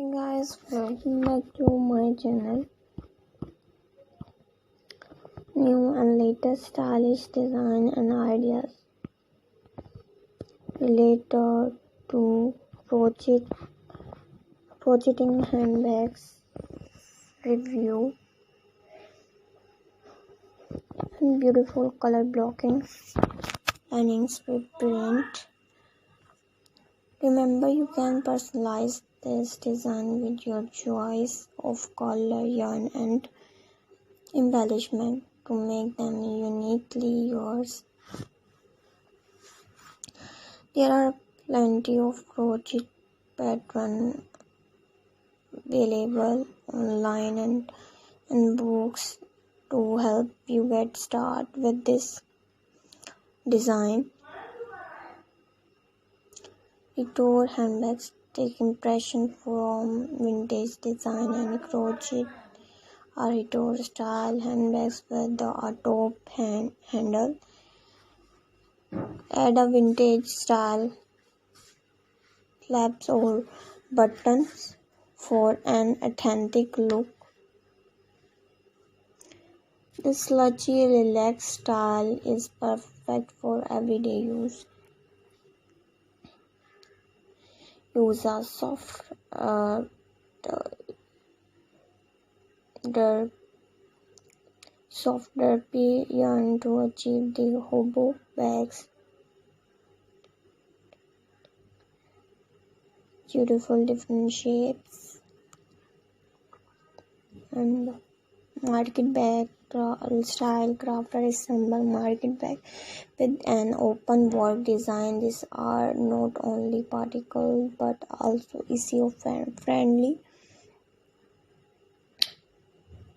Hey guys, welcome back to my channel. New and latest stylish design and ideas related to crocheting handbags review and beautiful color blocking linings with print. Remember, you can personalize this design with your choice of color, yarn and embellishment to make them uniquely yours. There are plenty of crochet patterns available online and in books to help you get started with this design. Retro handbags take impression from vintage design and crochet are retro style handbags with a top handle. Add a vintage style flaps or buttons for an authentic look. The sludgy relaxed style is perfect for everyday use. Use a soft derpy yarn to achieve the hobo bags. Beautiful different shapes and market bag style crafter assemble market bag with an open work design. These are not only practical but also easy friendly.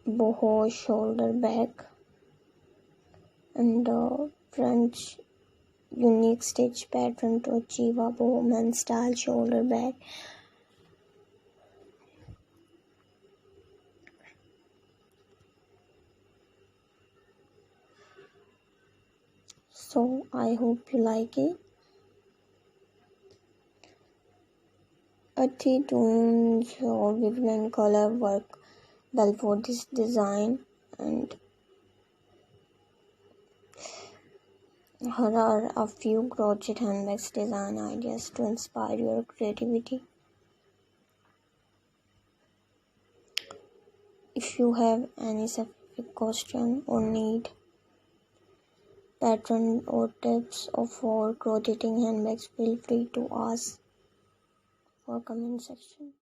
Boho shoulder bag and French unique stitch pattern to achieve a bohemian style shoulder bag. So I hope you like it. Earthy tones or vibrant color work well for this design, and here are a few crochet handbags design ideas to inspire your creativity. If you have any specific question or need pattern or tips for crocheting handbags, feel free to ask for comment section.